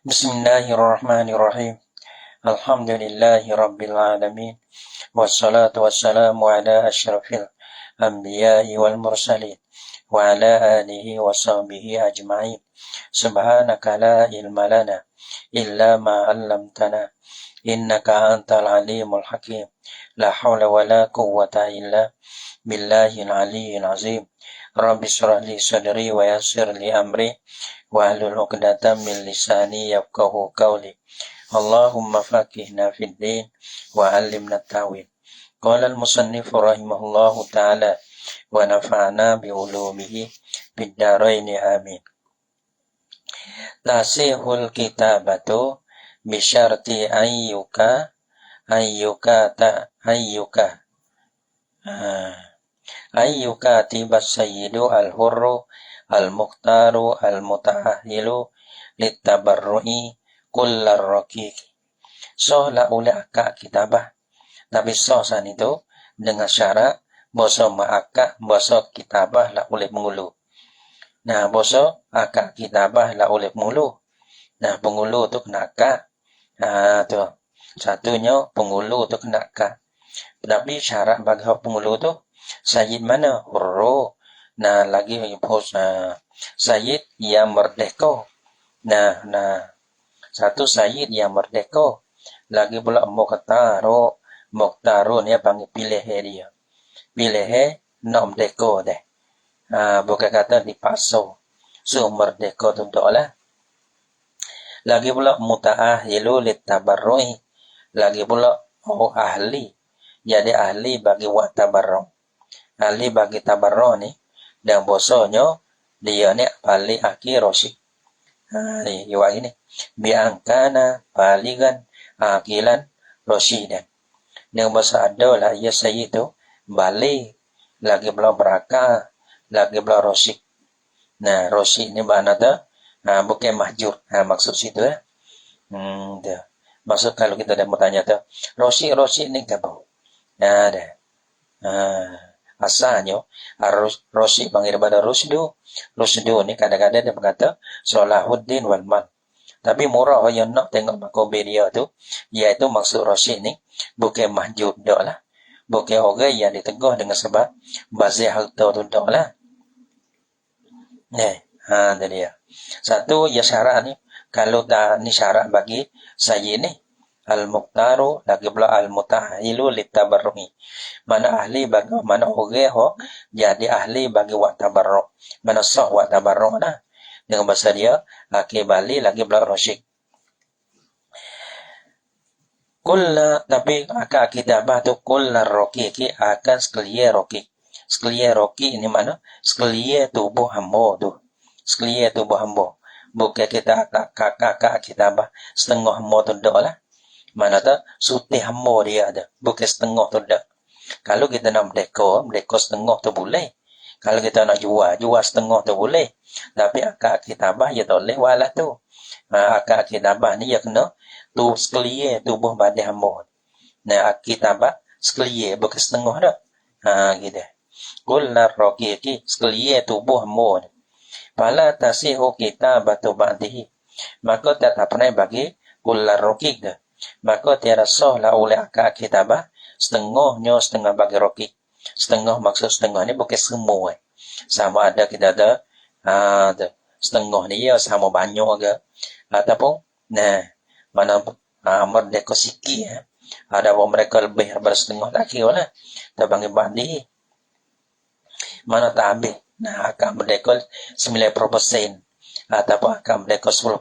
Bismillahirrahmanirrahim. Alhamdulillahi rabbil alamin. Wassalatu wassalamu ala asyrafil anbiya'i wal mursalin wa ala alihi wa sahbihi ajma'in. Subhanaka la ilma lana illa ma 'allamtana innaka antal alimul hakim. La haula wa la quwwata illa billahil aliyyil azim. Rabbi shrah li sadri wa yassir li amri wahlul 'uqdatam min lisani yafqahu qawli. Allahumma faqihna fid din wa 'allimna at-ta'wil. Qala al-musannif rahimahullahu ta'ala wa nafa'na bi ulumihi fid dharain amin. Tasihul kitabatu bi syarti ayyuka tibas sayyidu al-hurru al-mukhtaru al-muta'ahhilu litabarru'i kullar raqiq. So la ule akak kitabah. Tapi so san itu dengan syarat boso ma'akak boso kitabah la ule mengulu. Nah boso akak kitabah la ule mengulu. Nah pengulu tu kena akak. Nah tu satunya pengulu tu kena akak. Tapi syarat bagi pengulu tu sayyid mana? Hurru. Nah lagi sayyid yang merdeka. Nah satu sayyid yang merdeka. Lagi pula mukhtaru ni panggil pilih dia. Pilih nak merdeka deh. Bukan kata dipaksa. So merdeka tu lah. Lagi pula muta'ahhilu litabarru'i. Lagi pula ahli. Jadi ahli bagi buat tabarru'. Ahli bagi tabarru' ni dan bosonyo dia ni paling akhir rosyid. Ni iwak ini biangkana paligan akilan rosyidan. Yang bahasa ada lah ya saya itu balik lagi belum berakal lagi belum rosyid. Nah rosyid ni mana tu? Bukan mahjur. Maksud situ tu. Maksud kalau kita dah bertanya tu rosyid ni apa? Dah. Asalnya rosyid panggil daripada rusdu ni kadang-kadang dia berkata Salahuddin wal mal. Tapi murah yang nak tengok makobir dia tu iaitu maksud rosyid ni bukan mahjub dak lah, bukan orang yang ditegur dengan sebab bazir harta tu dak lah. Dia dia satu ya syarat ni kalau tak ni syarat bagi sayyid ni al-mukhtaru lagi pula al-muta'ahhilu litabarru'i. Mana ahli bagi mana orang jadi ahli bagi buat tabarru'. Mana sah buat tabarru' dah. Dengan bahasa dia akhir balik lagi pula rasyid. Tapi akak kitabah tu kullar raqiqi akan sekalian raqiq. Sekalian raqiq ni mana? Sekalian tubuh hamba tu. Sekalian tubuh hamba. Bukan kita akak kitabah setengah hamba tu dak lah. Mana tu sutih hamba dia ada. Bukan setengah tu dak. Kalau kita nak merdeka setengah tu boleh. Kalau kita nak jual setengah tu boleh. Tapi akak kitabah ya tak boleh walah tu. Akak kitabah ni ya kena tu sekalian tubuh badan hamba. Nah kitabah sekalian bukan setengah dak. Gitu. Kullar raqiqi sekalian tubuh hamba. Fala tasihu kitabatu ba'dihi. Maka tak pernah bagi kullar raqiq dah. Maka tiada sah lah oleh akak kitabah setengah bagi raqiq. Setengah maksud setengah ni bukan semua. Sama ada kita ada setengah ni ya sama banyak ke ataupun mana merdeka sikit ada pun mereka lebih daripada setengah lagi lah tak panggil bandi mana tak habis akan merdeka 90% ataupun akan merdeka 10%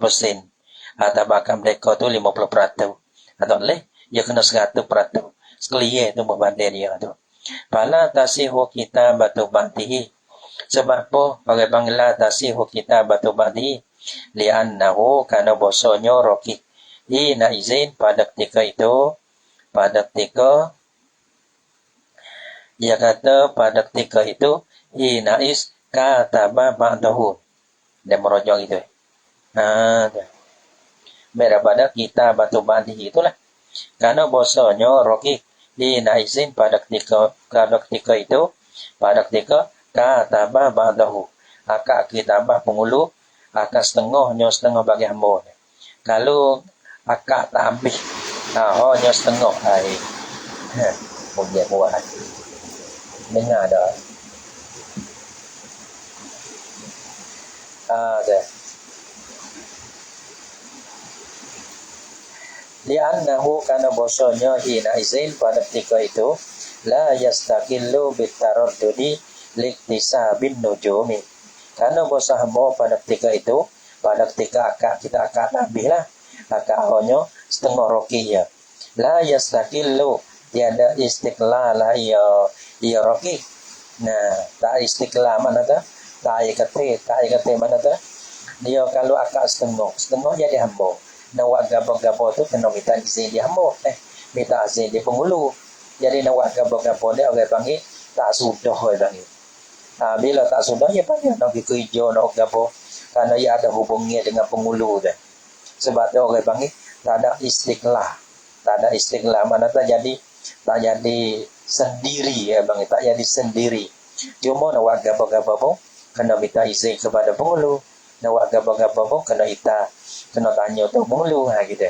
ataupun akan merdeka tu 50% atau boleh dia kena 100% sekalian tu berbanding dia tu pala tasihu kita batu bantihi. Sebab apa panggil la tasihu kita batu ba'di li'annahu kana bosonyo raqiq. Hina izin pada ketika dia kata pada ketika itu hina is kataba ba'dahu. Dia merujuk itu. Daripada kita batu ba'di itulah. Karena bosonyo raqiq. Hina izin pada ketika itu pada ketika kataba ba'dahu. Akak kitabah pengulu akan setengah bagi hamba. Kalau akak tak habis, hanya setengah air. Mungkin buat. Dengar dah. Ada. Li'annahu karena bosanya hina izin pada ketika itu la yastaqillu bitaraddudi liktisabin nujumi. Karena bosa hamba pada ketika itu, pada ketika kita akan habis lah, akak hanya setengah roki ya. La yastaqillu tiada istiqlal lah ia roki. Nah, tak istiqlal mana tu? Tak kata mana tu? Dia kalau akak setengah jadi hamba. Nak buat gapo-gapo tu kena minta izin dia hamba. Minta izin dia penghulu. Jadi nak buat gapo-gapo dia orang panggil tak sudah orang panggil. Bila tak sudah ya panggil nak pergi kerja nak gapo. Karena ia ada hubungnya dengan penghulu tu. Sebab tu orang panggil tak ada istiqlal. Tak ada istiqlal mana tak jadi sendiri ya bang, tak jadi sendiri. Cuma nak buat gapo-gapo pun kena minta izin kepada penghulu. Nak buat gapo-gapo pun kena tanya tu penghulu gitu.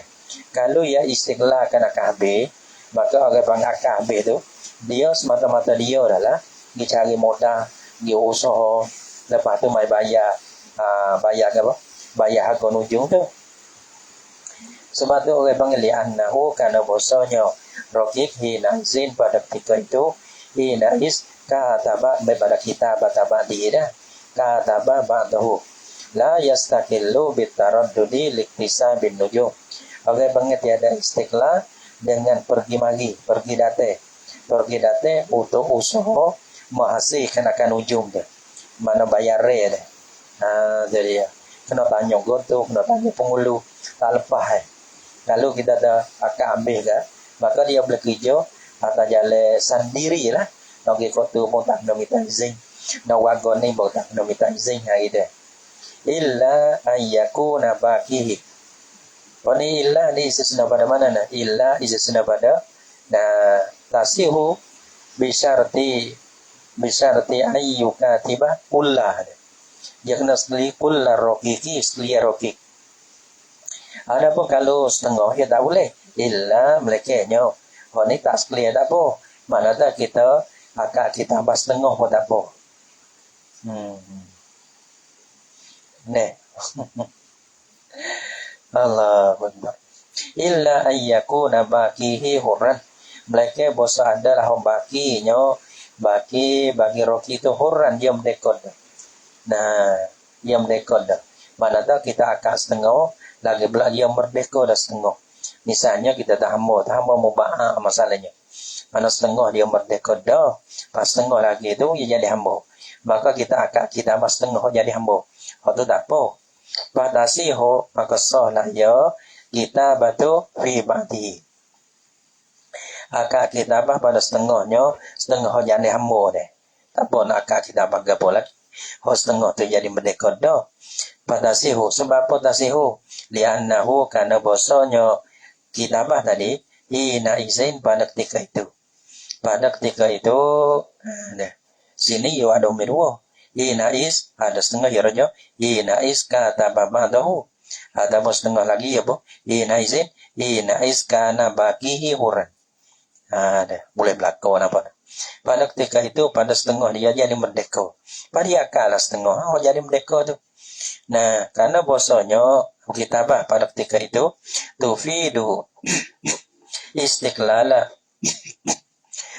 Kalau ya istiqlal kan akan habis, maka orang panggil akan habis tu, dia semata-mata dia adalah dia cari modal, dia usaha, lepas tu mai bayar apa? Bayar harga ujung tu. Sebab tu orang panggil li'annahu karena bosanya rokik hina izin pada ketika itu hina is kataba pada kitab tabadi dah kataba ba'dahu la yastaqillu bitaraddudi liktisabin nujum. Orang panggil tiada istiqlal dengan pergi datang untuk usaha menghasilkan akan ujung dia. Mana bayar dia. Jadi kena tanya gotu, kena tanya penghulu, tak lepas Kalau kita dah akan ambil kan, maka dia boleh kerja atas jalan sendiri lah. Nak pergi kota pun tak kena minta izin. Nak warga ni pun tak kena minta izin gitu. Illa ayyakuna baqihi. Ini illa ni istisna pada mana nah? Illa istisna pada tasihu bisyarti ayyuka tiba kullah. Dia kena sekali kullah rokiki, sekali rokik. Adapun kalau setengah ya tak boleh. Illa melekehnya. Ini tak sekali tak apa. Mana tak kita tambah setengah pun tak apa. Allah Akbar. Illa ayyakuna baqihi hurran. Melekeh bosa adalah baqinya. Bagi roki itu hurran dia merdeka. Dia merdeka dah. Mana tak kita akan setengah. Lagi pula dia merdeka dah setengah. Misalnya kita tak hamba mubah masalahnya. Mana setengah dia merdeka dah. Pas setengah lagi itu dia jadi hamba. Maka kita tambah setengah jadi hamba. Itu tak apa. Padasiho maka sahlah ya kita batu fi ba'di. Akak kita pada setengah jadi hamba deh. Tak apa nak akak kita gapo lagi. Setengah tu jadi merdeka dah. Padasiho sebab apa tasiho? Li'annahu karena bosanya kitabah tadi hina izin pada ketika itu. Pada ketika itu sini yo ada umir hina is ada setengah ya raja hina is kata babadahu ada setengah lagi ya bu hina is kana baqihi huran. Boleh berlaku apa. Pada ketika itu pada setengah dia jadi merdeka. Pada akal setengah jadi merdeka tu. Nah, karena bosanya kitabah pada ketika itu tufidu istiqlala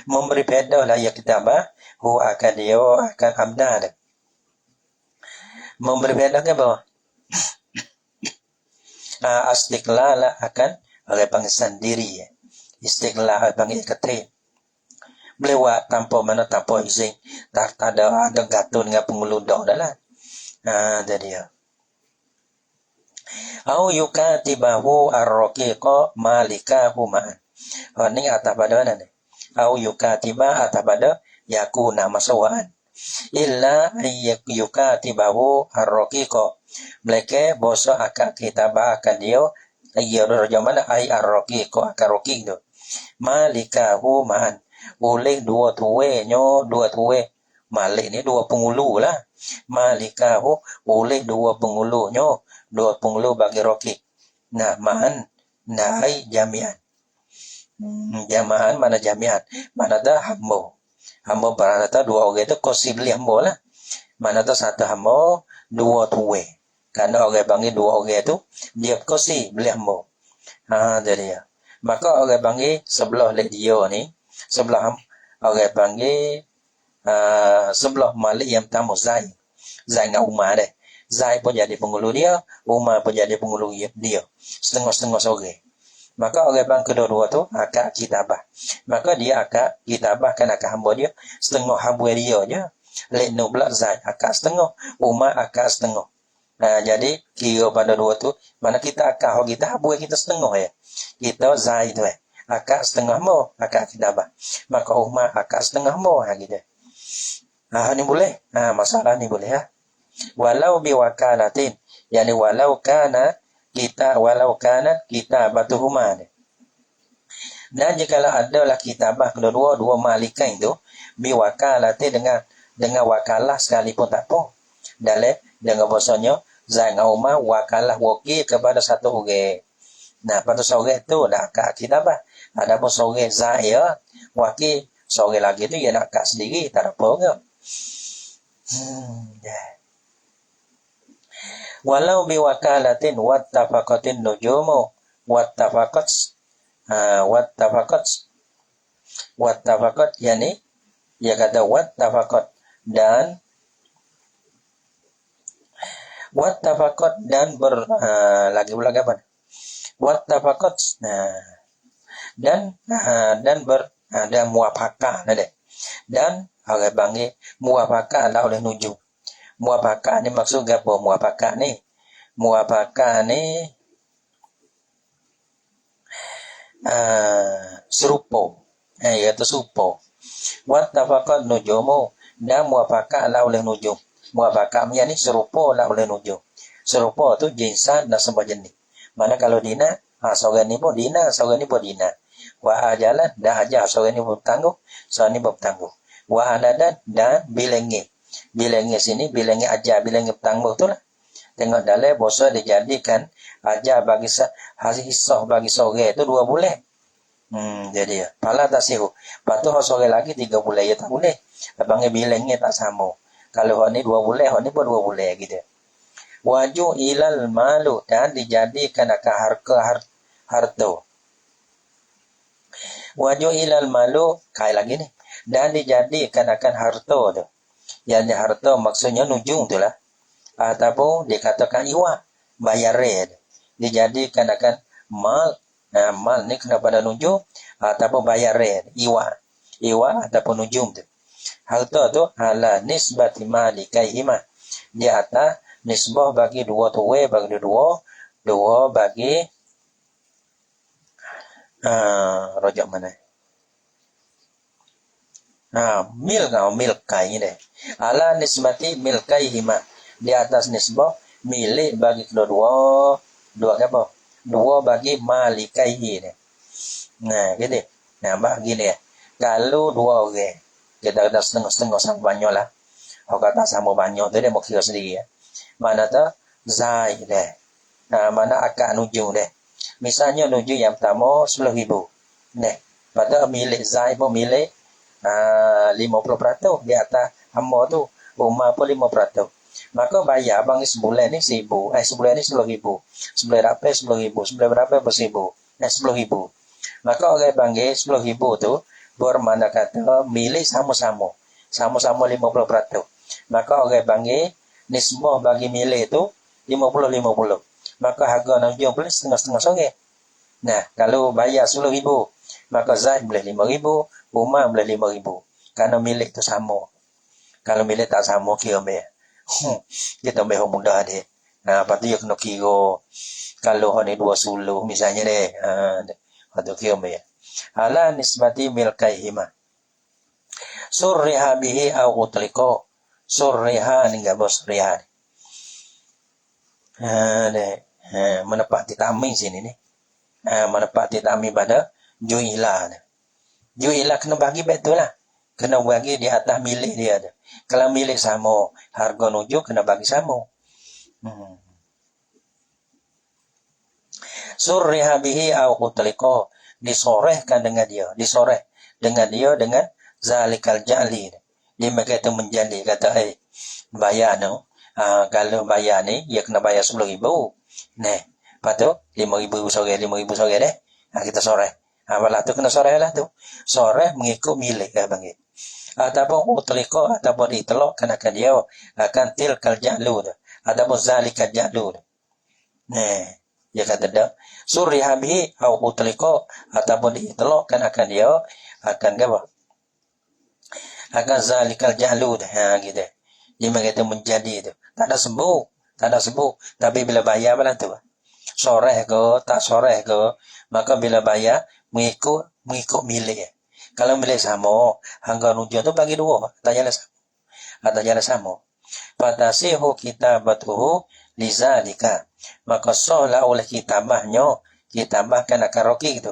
memberi beda lah ya kitabah akan abdan. Memberi beda ke bawah? Istiqlala akan oleh panggil sendiri ya. Istiqlal panggil ketri. Melewat tanpa izin. Tak ada gatul dengan pengeludak dah lah. Jadi ya. Au yukatibahu ar-raqiqa malikahu ma'an. Ini atas pada mana ni? Au yukatiba atas pada yakuna masawaan. Illa yukatibahu ar-raqiqa. Mereka bosa akak kitabah akan dia. Ia raja mana ai ar-raqiqa akan raqiq tu. Malikahu ma'an. Boleh dua tuwe. Malik ni dua penghulu lah. Malikahu boleh dua penghulunya. Dua penghulu bagi rokik. Nah, ma'an nai jami'an. Jamahan mana jami'an. Mana dah hambo. Hambo berada dua orang itu kosi beli hambo lah. Mana tu satu hambo, dua tuwe. Karena orang panggil dua orang itu, dia kosi beli hambo. Jadi ya. Maka orang panggil sebelah lek dia ni, sebelah orang panggil sebelah malik yang tamu Zai. Zai dengan Umar deh. Zai pun jadi penghulu dia, Umar pun jadi penghulu dia. Setengah-setengah sore. Maka orang bang kedua-dua tu akak kitabah. Maka dia akak kitabah kan akak hamba dia, setengah hamba dia je. Lek no belak Zai akak setengah, Umar akak setengah. Jadi kira pada dua tu, mana kita akak kita hamba kita setengah ya. Kita Zai tu akak setengah mo, akak kitabah. Maka Umar akak setengah mo gitu. Ni boleh. Masalah ni boleh ya. Walau biwakalatin, yani walau kana kita batuhuma. Dan jikalau adalah kitabah kedua dua malikan itu biwakalati dengan wakalah sekalipun tak apa. Dengan bahasanya Zai dengan Umar wakalah wakil kepada satu orang. Nah, pada sore tu dah akak kitabah. Ada pun sore Zai ya wakil, sore lagi tu dia nak akak sendiri, tak ada apa ke. Walau biwakalatin wattafaqatin nujumu wattafaqat yani dia kata wattafaqat dan lagi apa? Wattafaqat dan muafaqah ada. Dan orang panggil muafaqah lah oleh nujum. Muafaqah ni maksud apa? Muafaqah ni serupa. Iaitu serupa. Wattafaqat nujumu dan muafaqah lah oleh nujum. Muafaqah ni serupa lah oleh nujum. Serupa tu jinsan dan semua jenis. Mana kalau dina, seorang ni pun dina, seorang ni pun dina. Wa ajalan dah ajar, seorang ni pun bertangguh, seorang ni pun bertangguh. Wa adadan dan bilangi. Bilangi sini, bilangi ajar, bilangi bertangguh tu lah. Tengok dalam bahasa dijadikan ajar bagi hisah bagi sore itu 2 bulan. Jadi ya. Pala tak sihu. Lepas tu sore lagi 3 bulan ya tak boleh. Abangnya bilangnya tak sama. Kalau hak ni 2 bulan, hak ni pun 2 bulan gitu. Waju ilal malu dan dijadikan akan harta. Waju ilal malu kai lagi ni. Dan dijadikan akan harta tu. Yang harta maksudnya nujung tu lah. Ataupun dikatakan iwa, bayar red. Dijadikan akan mal. Mal ni kena pada nujung. Ataupun bayar red. Iwa ataupun nujung tu. Harta tu ala nisbati mali kaihima. Di atas nisbah bagi dua tuwe bagi dua bagi rojak mana? Milkai deh. Ala nisbati milkaihima. Di atas nisbah milik bagi dua apa? Dua bagi malikaihi deh. Nah, gitu. Nah, begini ya. Kalau 2 orang kita ada setengah-setengah sama banyak lah. Kalau kata sama banyak tu dia mau kira sendiri ya. Mana tu Zai deh. Mana akak nuju deh. Misalnya nuju yang pertama 10,000. Deh. Pada milik Zai pun milik 50% di atas hamba tu. Rumah pun 5%. Maka bayar bang sebulan ni 1,000. Sebulan ni 10,000. Sebulan berapa 10,000. Sebulan berapa 1,000. 10,000. Maka orang panggil 10,000 tu bermakna kata milik sama-sama. Sama-sama 50%. Maka orang panggil nisbah bagi milik tu 50-50. Maka harga nak jual boleh setengah-setengah sore. Nah, kalau bayar 10,000, maka Zaid boleh 5,000, Umar boleh 5,000. Kerana milik tu sama. Kalau milik tak sama, kira ambil. Kita ambil mudah dia. Lepas tu dia kena kira. Kalau ni 2 suluh misalnya deh. Lepas tu kira ambil. Ala nisbati milkaihima. Surriha bihi au utliko. Surriha ni enggak bos surriha. Menepati taming sini ni. Menepati taming pada ju'ilah. Ju'ilah kena bagi betul lah. Kena bagi di atas milik dia ada. Kalau milik sama, harga nuju kena bagi sama. Surriha bihi au utliqa, disorehkan dengan dia, disoreh dengan dia dengan zalikal ja'li. Dia maka itu menjadi kata bayar no. Kalau bayar ni dia kena bayar 10,000. Nah, lepas tu 5,000 sore, 5,000 sore deh. Kita soreh. Apalah tu kena soreh lah tu. Soreh mengikut milik panggil. Ataupun utliqa ataupun ditelokkan akan dia akan tilkal ja'lu. Ataupun zalikal ja'lu. Nah, dia kata dak surriha bihi au utliqa ataupun ditelokkan akan dia akan apa? Akan zalikal ja'lu. Gitu. Dia mengata menjadi itu. Tak ada sembuh, tapi bila bayar malah tu. Soreh ke, tak soreh ke, maka bila bayar mengikut milik. Kalau milik sama, hangga nujuan tu bagi dua, tak jalan sama. Fatasihu kitabatuhu lizalika. Maka sahlah oleh kitabahkan akan roki itu.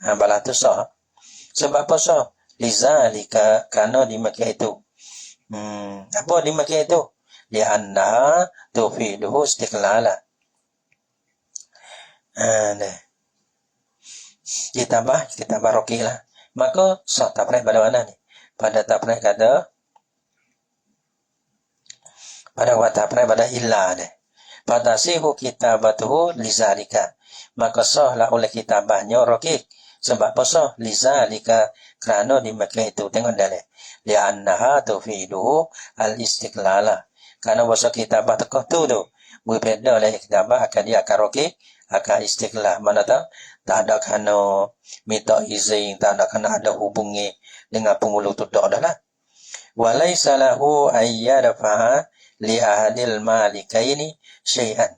Balah tu sah. Sebab apa sah? Lizalika, karena dimakai itu. Apa dimakai itu? Lianna tufiduhu istiqlala. Kitabah roki lah. Maka sah tapreh pada mana ni? Pada tapreh kata pada illa deh. Pada sihu kitabatuhu lizalika. Maka sahlah oleh kitabahnya roki. Sebab apa sah? Lizalika, kerana dimakai itu. Tengok dalih. Liannaha tufiduhu al-istiqlala. Karena bahasa kitabah tekah tu. Berbeza oleh kitabah akan dia akan roki. Akan istiqlal. Mana tahu? Tak ada kena minta izin. Tak ada kena ada hubungi dengan pemulu tu. Tak ada lah. Walaysa lahu ayyadafa'a li ahadil malikaini syai'an.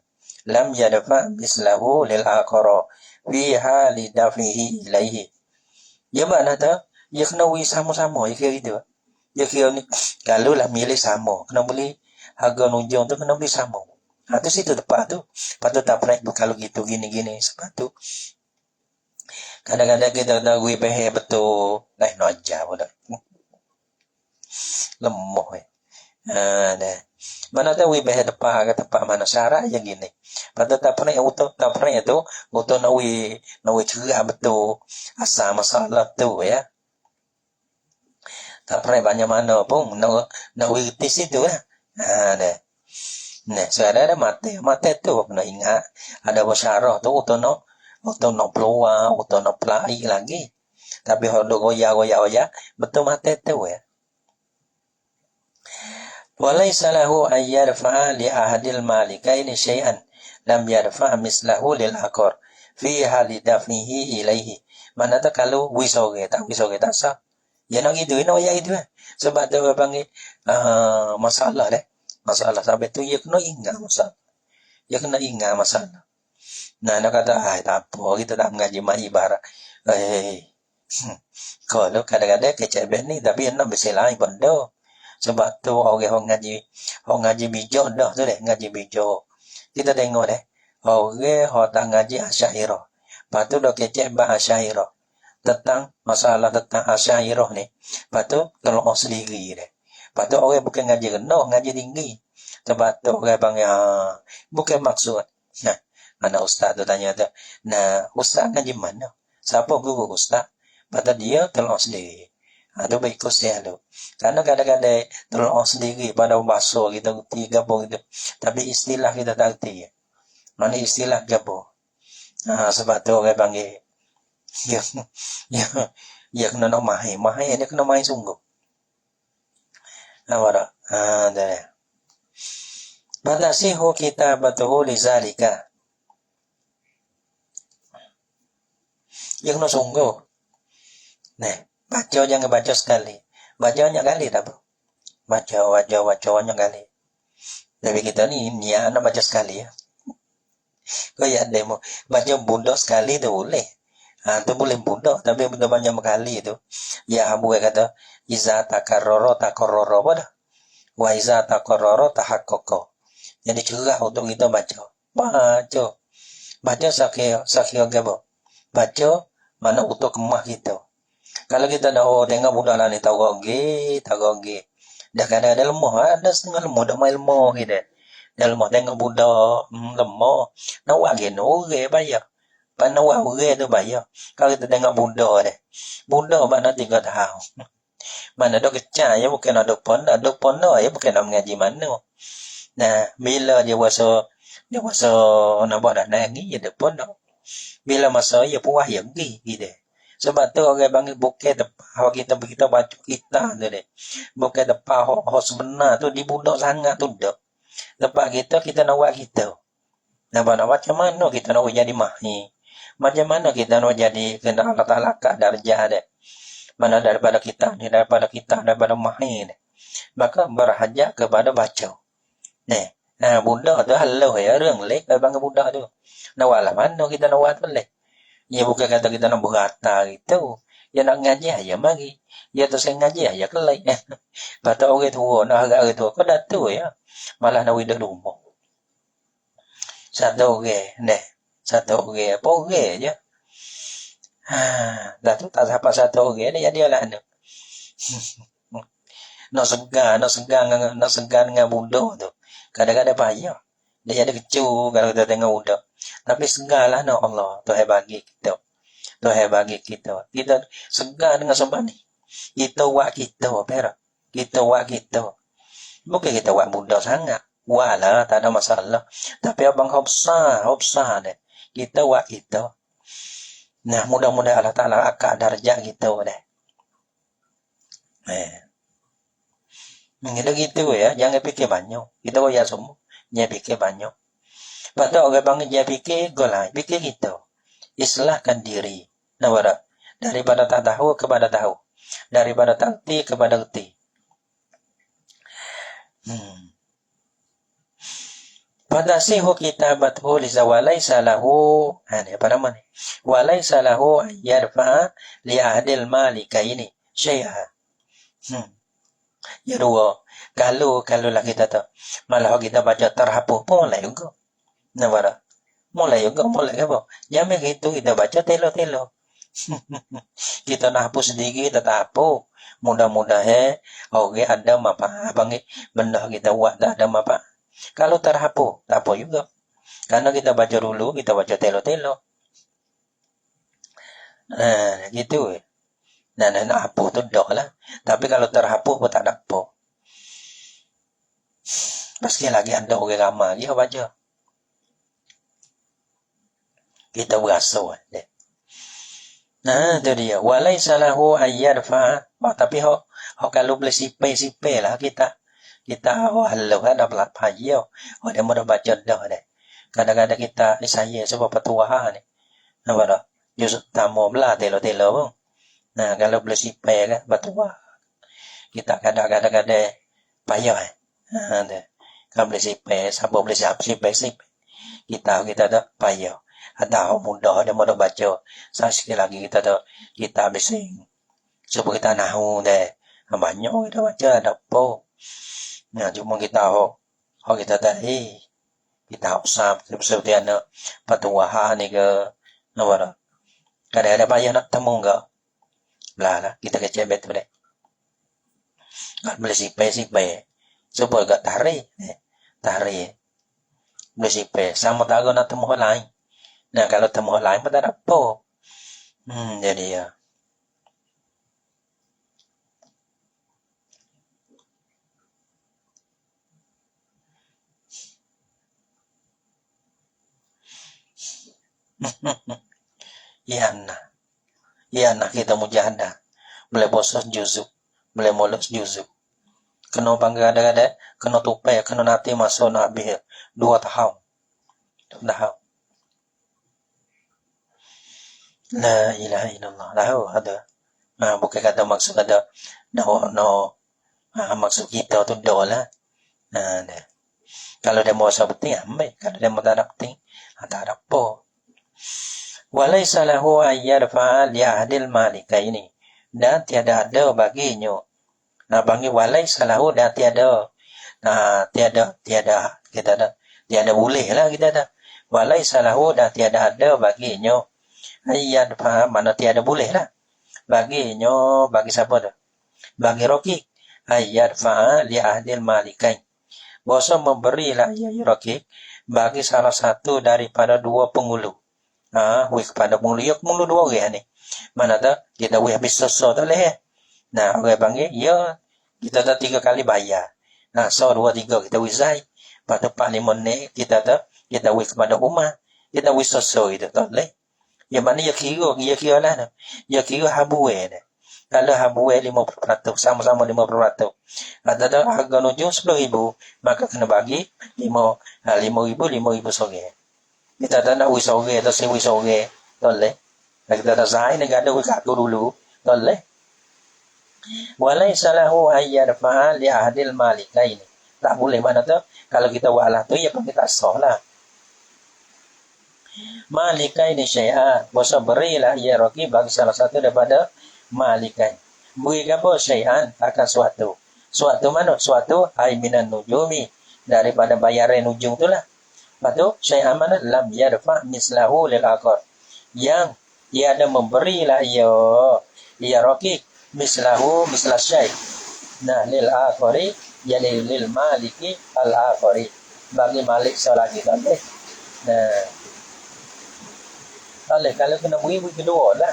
Lam yadafa' mislahu lil akhara fiha lidafihi ilaihi. Ya mana tahu? Ya kena beli sama-sama. Ya kira gitu. Ya kira ni. Kalau lah milih sama. Kena beli harga nujung tu kena beli sama. Tu situ tepat tu. Lepas tu tak pernah kalau gitu gini-gini. Sebab tu. Kadang-kadang kita tahu gue pehe betul. No aja pun dah. Lemah mana tahu gue pehe tepat ke tempat mana syarat yang gini. Lepas tu tak pernah itu. Untuk nak cerak betul. Asal masalah tu ya. Tak pernah banyak mana pun. Nak gue situ lah. Nah, sekarang ada mati tu kena ingat ada bersyarat tu untuk nak peluang, untuk nak pelai lagi. Tapi kalau goya betul mati tu ya. Walaysa lahu an yarfa'a li ahadil malikaini syai'an lam yarfa' mislahu lil akhar fiha lidafnihi ilaihi. Mana tu kalau wisore tak sah. Ya nak gitu, ya gitu lah. Sebab tu panggil masalah deh. Masalah sampai tu dia kena ingat masalah. Dia kena ingat masalah. Nah, nak kata, tak apa, kita tak mengaji mak ibarat. Kalau kadang-kadang kecebet ni, tapi nak bersilain pun dah. Sebab tu orang ngaji bijak dah tu deh, ngaji bijak. Kita tengok deh, orang tak ngaji asyairah. Lepas tu dah kecebet asyairah. Tentang masalah tentang asyairah ni. Lepas tu, tolong sendiri deh. Lepas tu orang bukan ngaji rendah, ngaji tinggi. Sebab tu orang panggil, bukan maksud. Nah, anak ustaz tu tanya tu. Nah, ustaz ngaji mana? Siapa guru ustaz? Lepas tu dia tolong sendiri. Tu baik khusus tu. Karena kadang-kadang tolong sendiri pada bahasa kita kerti gabung gitu. Tapi istilah kita tak kerti. Mana istilah gabung. Sebab tu orang panggil, ya kena nak mahir. Mahir ni kena mahir sungguh. Nampak tak? Dah. Fatasihu kitabatuhu lizalika. Yang kena sungguh. Nah, baca jangan baca sekali. Baca banyak kali tak apa. Baca banyak kali. Tapi kita ni niat nak baca sekali ya. Kau ya demo baca budak sekali tu boleh. Tu boleh budak tapi budak banyak kali tu. Ya Abu kata iza takarrara apa dah. Wa iza takarrara tahaqqaqa. Jadi cerah untuk kita baca. Baca sakit apa? Baca mana untuk kemah kita. Kalau kita dah tengok budak lah ni tahu ge. Dah kadang-kadang lemah, ada setengah lemah, dah main lemah gitu. lemah tengok budak lemah nak buat geno orang bayar nak buat orang tu bayar. Kalau kita tengok budak mana 3 tahun mana ada kecah ya bukan ada pondok ya bukan nak mengaji mana. Nah bila dia puasa nak buat dah nangis ya dia pondok. Bila masa ya puas ya pergi gitu. Sebab tu orang panggil bukan tepat kita baca kita tu deh. Bukan tepat hak sebenar tu di budak sangat tu dak. Lepas kita nak buat kita. Macam mana kita nak jadi mahir? Macam mana kita nak jadi kena Allah Taala kat darjah dia. Mana daripada kita daripada mahir. Maka berhajat kepada baca. Nah, budak tu halau ya orang lek panggil budak tu. Nak buat lah mana kita nak buat boleh. Ya bukan kata kita nak berata gitu. Ya nak ngaji aja mari. Ya tu saya ngaji aja kelai. Kata orang tua nak agak orang tua kau dah tu ya. Malah nak hidup rumah. Satu orang apa orang je. Dah tu tak siapa satu orang dia lah nak. Nak segan dengan budak tu. Kadang-kadang payah. Dia ada kecu kalau kita tengok budak. Tapi segalah nak Allah Tuhan bagi kita. Kita segar dengan sebab ni. Kita buat kita perak. Kita buat kita. Bukan kita buat budak sangat. Walah tak ada masalah. Tapi abang hobsah deh. Kita buat kita. Nah, mudah-mudahan Allah Taala angkat darjat kita deh. Mengira gitu ya, jangan fikir banyak. Kita goyah semua. Jangan fikir banyak. Pada orang panggil dia fikir, golai. Fikir kita. Islahkan diri. Nah, daripada tak tahu kepada tahu. Daripada tak reti kepada reti. Pada sihu kitabathu liza walaysa lahu. Apa nama ni? Walaysa lahu yarfa'a li ahdil malikaini syai'a. Ya dua. Kalau lah kita tahu. Malah kita baca terhapus pun mulai juga. Nah, mulai apa? Jangan gitu kita baca telo-telo. Kita nak hapus sedikit kita tak hapus. Mudah-mudahan orang ada apa panggil benda kita buat tak ada apa. Kalau terhapus tak apa juga. Karena kita baca dulu, kita baca telo-telo. Gitu. Nah, nak hapus tu dah lah. Tapi kalau terhapus pun tak ada apa. Pasti lagi ada orang ramai dia baca. Kita berasa deh. Nah, tu dia. Walaysa lahu ayyarfa. Tapi kalau boleh sipai lah kita halau ada belat pagi. Dia mau baca dah deh. Kadang-kadang kita ni saya sebab petua ni. Nampak tak? Just tamu belah telo-telo pun. Nah, kalau boleh sipai kan petua. Kita kadang-kadang payah. Kalau boleh sipai, siapa boleh sipai. Kita dah payah. Ada orang muda dia mau baca. Sekali lagi kita bising. Supaya kita nahu deh. Banyak kita baca ada apa. Nah, cuma kita kita tahu. Kita usah seperti anak petua ni ke. Nampak. Kadang-kadang payah nak temu ke. Lah kita kecil betul deh. Kalau boleh sipai. Supaya agak tarik. Boleh sipai. Sama tak nak temu orang lain. Nah, kalau temu orang lain pun tak ada apa. Jadi ya. Iya nak kita mujahadah. Boleh bosan juzuk. Boleh molos juzuk. Kena bangga ada kena tupai, kena nanti masuk nak habis 2 tahun. La ilaha illallah. Lahu ada. Bukan kata maksud ada. Maksud kita tu dah lah. Kalau dia mau penting ambil. Kalau dia mau tak ada penting, tak ada apa. Walaysa lahu ayyarfa'a li ahdil malika ini. Dan tiada ada baginya. Bagi walaysa lahu dan tiada. Tiada boleh lah kita dah. Walaysa lahu dan tiada ada baginya. Ayyarfa'a mana tiada boleh lah. Bagi siapa tu? Bagi Roki. Ayyarfa'a li ahdil malikain. Bahasa memberilah ia Raqib bagi salah satu daripada dua pengulu. Wih kepada pengulu, ya pengulu dua orang ni. Mana tak kita wih habis so tak boleh. Nah, orang panggil, ya kita tak 3 kali bayar. Nah, so 2 3 kita wih zai. Pada 4 5 ni kita tak kita wih kepada rumah. Kita wih so itu tak boleh. Yang mana ya kira lah. Ya kira habuwe ni. Kalau habuwe 50%, sama-sama 50%. Ada harga nujung 10,000, maka kena bagi 5,000 sore. Kita tak nak wis sore atau sewi sore, tak boleh. Kita tak sahih negara wis kat dulu, tak boleh. Walaysa lahu ayyad fa'al li ahdil malikaini. Tak boleh mana tu? Kalau kita wa'alah tu ya pun kita sah lah. Malikaini syai'an. Bahasa berilah ya Raqib bagi salah satu daripada malikai. Beri apa syai'an akan suatu. Suatu mana? Suatu ai minan nujumi. Daripada bayaran ujung tu lah. Lepas tu syai'an mana? Lam yarfa' mislahu lil akhar. Yang dia ada memberilah ya Raqib mislahu misla syai'. Nah lil akhari yani lil maliki al akhari. Bagi malik selagi tak boleh. Nah oleh kalau kena beri kedua lah.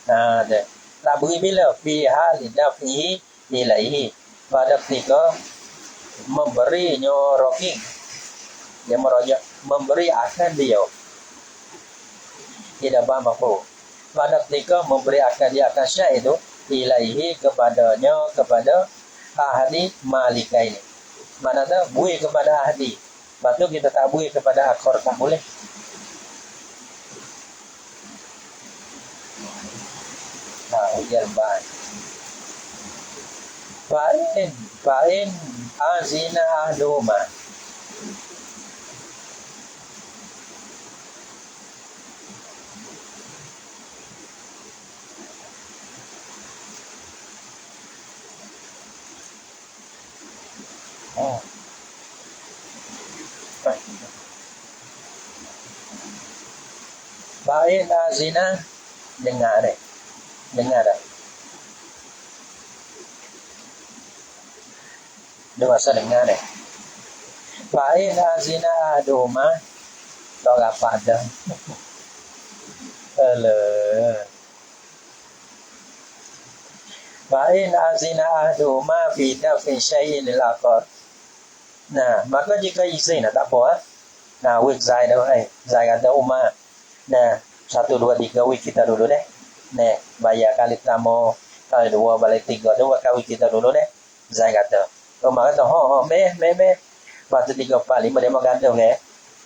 Nah dah. Tak beri bila fi hal dafihi ilaihi. Pada ketika memberinya Raqib. Dia merojak memberi akan dia. Tidak faham apa. Pada ketika memberi akan dia akan syai' itu ilaihi kepadanya kepada ahli malika ini. Mana tak beri kepada ahli. Lepas tu kita tak beri kepada akhir tak boleh. Ujian baik. Fa'in azina ahduma. Fa'in azina dengar deh. Dengar tak? Dia masa dengar deh. Fa'in azina aduma. Tak apa dah. Alah. Fa'in azina aduma fi dafin syai'in lil akhar. Nah, maka jika izin tak apa. Nah, week zai dah. Zai kata Umar. Nah, 1 2 3 week kita dulu deh. Nih, bayar kali pertama, kali dua, balik 3, 2 kali kita dulu deh. Zai kata. Umar kata, me. Lepas tu 3, 4, 5 dia mau kata, okay?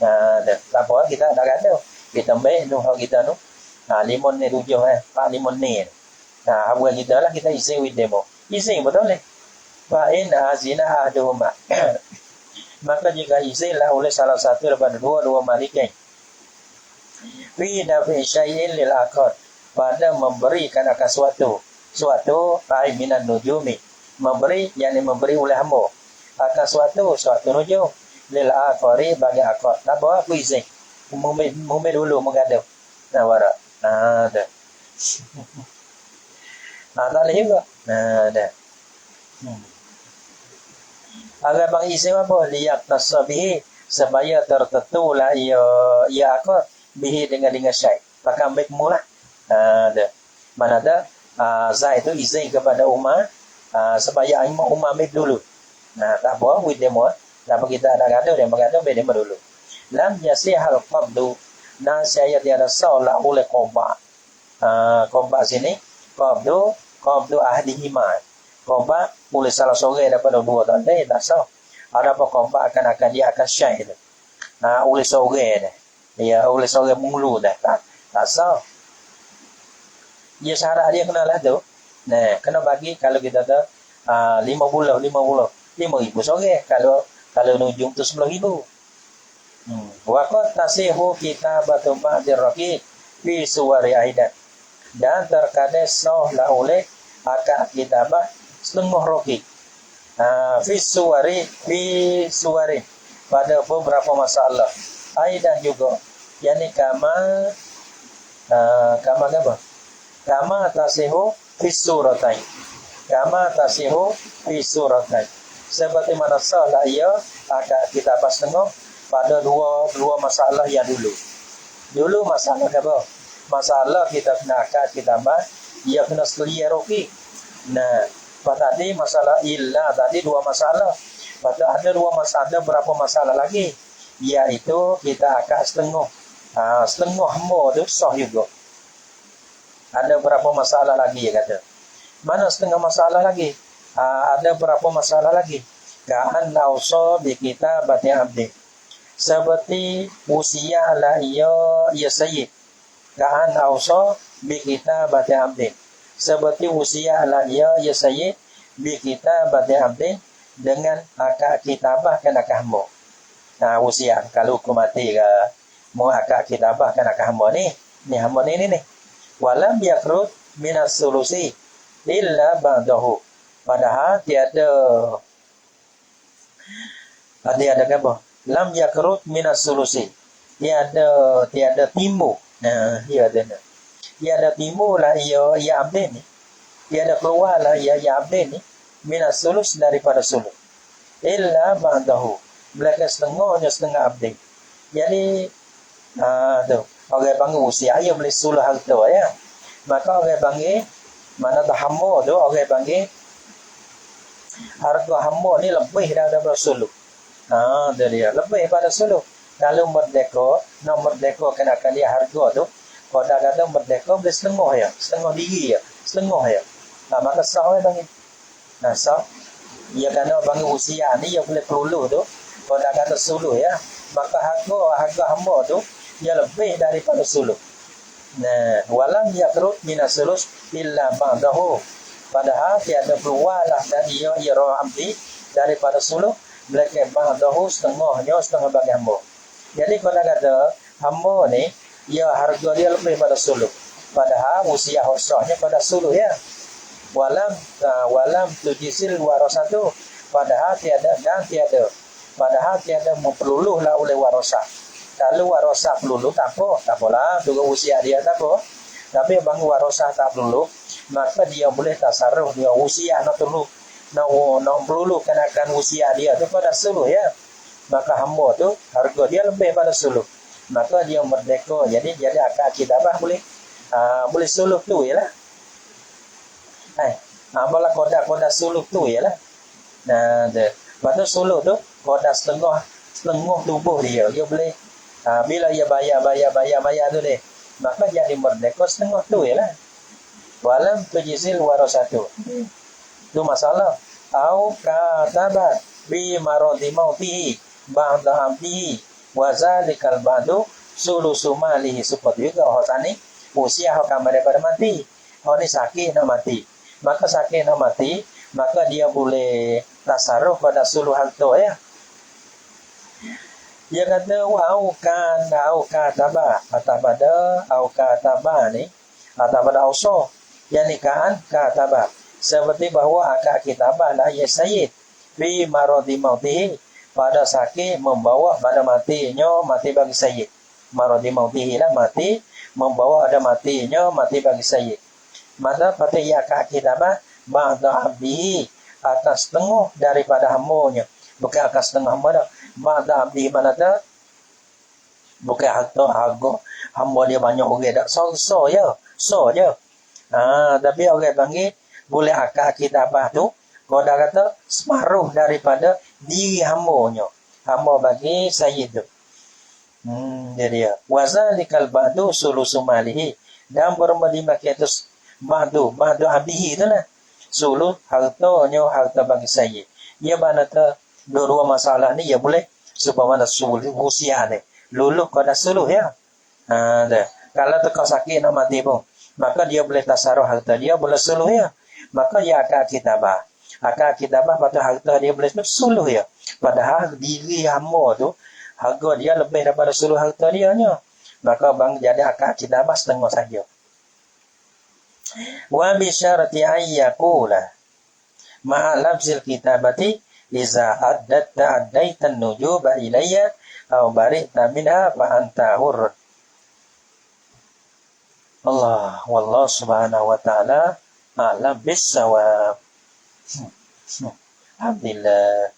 Nah, tak apa, kita dah kata. Kita me, tu kita tu. Nah, 5 ni 7, 4, 5 ni. Nah, apa kita lah, kita isi with demo. Isi, betul ni? Fa'in azina aduhumah. Maka jika isi lah oleh salah satu daripada dua malikai. Fi dafi syai'in lil akhar. Pada memberikan akan suatu ai minan nujumi, memberi yakni memberi oleh hamba akan suatu nujum lil akhari bagi akhar. Tak apa aku izin mumbai dulu mengadap nah warak dah tak boleh juga dah agar bang izin apa lihat nasabihi supaya tertentulah ia akhar bihi dengan syai pakai ambil mula. Mana ada Zai itu izin kepada Umar supaya Umar ambil dulu. Nah, tak apa, with demo. Tak kita ada kata, dia mengatakan ambil demo dulu. Lam yasihal qabdu. Dan saya tiada salah oleh qobak. Qobak sini, qabdu ahli himan. Qobak boleh salah seorang daripada dua. Tak sah. Ada apa qobak akan dia akan syai itu. Oleh seorang dah. Ya, oleh seorang mulu dah. Tak sah. Dia syarat dia kena lah tu. Nah, kena bagi kalau kita tu 5 bulan 5,000 sore. Kalau nujung tu 10,000. Waqad tasihu kitabatu ba'dir Raqib fi suwari aidan. Dan terkadang sah lah oleh akad kitabah setengah Raqib. Fi suwari pada beberapa masalah. Aidan juga. Yani kama apa? Kama tasihu fi suratain. Kama tasihu fi suratain. Seperti mana salah ia akad kitabah setengah pada dua masalah yang dulu. Dulu masalah apa? Masalah kita kena akad kitabah, dia kena clear roki. Nah, pada tadi masalah illa tadi dua masalah. Pada ada ada berapa masalah lagi? Yaitu kita akad setengah. Setengah hamba tu sah juga. Ada berapa masalah lagi ya kata. Mana setengah masalah lagi? Ada berapa masalah lagi? Ka'an lausa bi kitabati abdi. Seperti usia la ya sayyid. Ka'an lausa bi kitabati abdi. Seperti usia la ya sayyid bi kitabati abdi dengan akad kitabah kan akad hamba. Nah, usia kalau aku mati ke mau akad kitabah kan akad hamba ni hamba ni. Walam yakrut minas sulusi illa ba'dahu. Padahal tiada apa? Lam yakrut minas sulusi. Tiada timbul. Nah, tiada timbul lah ia abdi ni. Tiada keluar lah ia abdi ni minas sulus daripada sulus. Illa ba'dahu. Mereka setengah abdi. Jadi tu orang panggil usia ia boleh suluh harta ya. Maka orang panggil mana dah hamba tu orang panggil harga hamba ni lebih daripada suluh. Dia lebih pada suluh. Kalau merdeka, nak merdeka kenakan dia harga tu. Kalau dah kata merdeka boleh setengah ya, setengah diri ya, setengah ya. Maka sah orang panggil. Sah. Ia kena panggil usia ni ia boleh perlu tu. Kalau dah kata suluh ya, maka harga hamba tu dia lebih daripada suluh. Nah, walam yakrut minas sulus illa ba'dahu. Padahal tiada keluarlah dari ia roh abdi daripada suluh mereka ba'dahu setengah bagi hamba. Jadi kalau kata hamba ni ia harga dia lebih pada suluh. Padahal usia hosahnya pada suluh ya. Walam tujisil warasatu. Padahal tiada memperluluhlah oleh warasah. Kalau warasah pelulu tak apalah, juga usia dia tak apa. Tapi bang warasah tak pelulu, maka dia boleh tasarruf dia usia nak pelulu, nak pelulu kenakan usia dia tu pada suluh ya. Maka hamba tu harga dia lebih pada suluh. Maka dia merdeka. Jadi akad kitabah boleh suluh tu yalah. Apalah kodak suluh tu yalah. Nah, pada suluh tu kodak setengah tubuh dia boleh. Bila ia bayar tu deh, maka jadi merdeka setengah tu ya lah. Walam tujisil warasatu. Itu masalah. Au kataba bi maradi mautihi ba'da abdihi wa zalikal ba'du sulusu malihi. Seperti juga orang ni usia orang daripada mati. Orang ni sakit nak mati. Maka sakit nak mati, maka dia boleh tasarruf pada suluh harta ya. Dia kata au kataba ni pada auso yang nikahan kataba seperti bahawa akad kitabah lah ya sayyid fi maradi mautihi pada sakit membawa pada mati bagi sayyid. Maradi mautihi lah mati membawa ada matinya mati bagi sayyid. Maka pada akad kitabah ba'da abdihi atas setengah daripada hambanya. Bukan atas setengah hamba dah. Ba'da abdi mana dah? Bukan harga hamba dia banyak orang dah. So je. Tapi orang panggil boleh akad kitabah tu. Kalau dah kata separuh daripada diri hambanya. Hamba bagi sayyid tu. Jadi ya. Wazalikal ba'du sulusu malihi. Dan bermadi makin atas ba'du abdihi tu lah. Suluh harta bagi sayyid. Ia mana tu dua masalah ni ya boleh supaya mana suluh usia ni luluh kau dah suluh ya. Kalau tu kau sakit nak mati pun maka dia boleh tasarruf harta dia boleh suluh ya. Maka ya akad kitabah pada harta dia boleh suluh ya. Padahal diri hamba tu harga dia lebih daripada suluh harta dia nya. Maka bang jadi akad kitabah setengah saja. Wa bi syarati ayyakula ma'alabzil kitabati iza addaitan nujuba ilayya aw bari'ta minha fa anta hur. Allah wallahu subhanahu wa ta'ala a'lam bis-shawab. Alhamdulillah.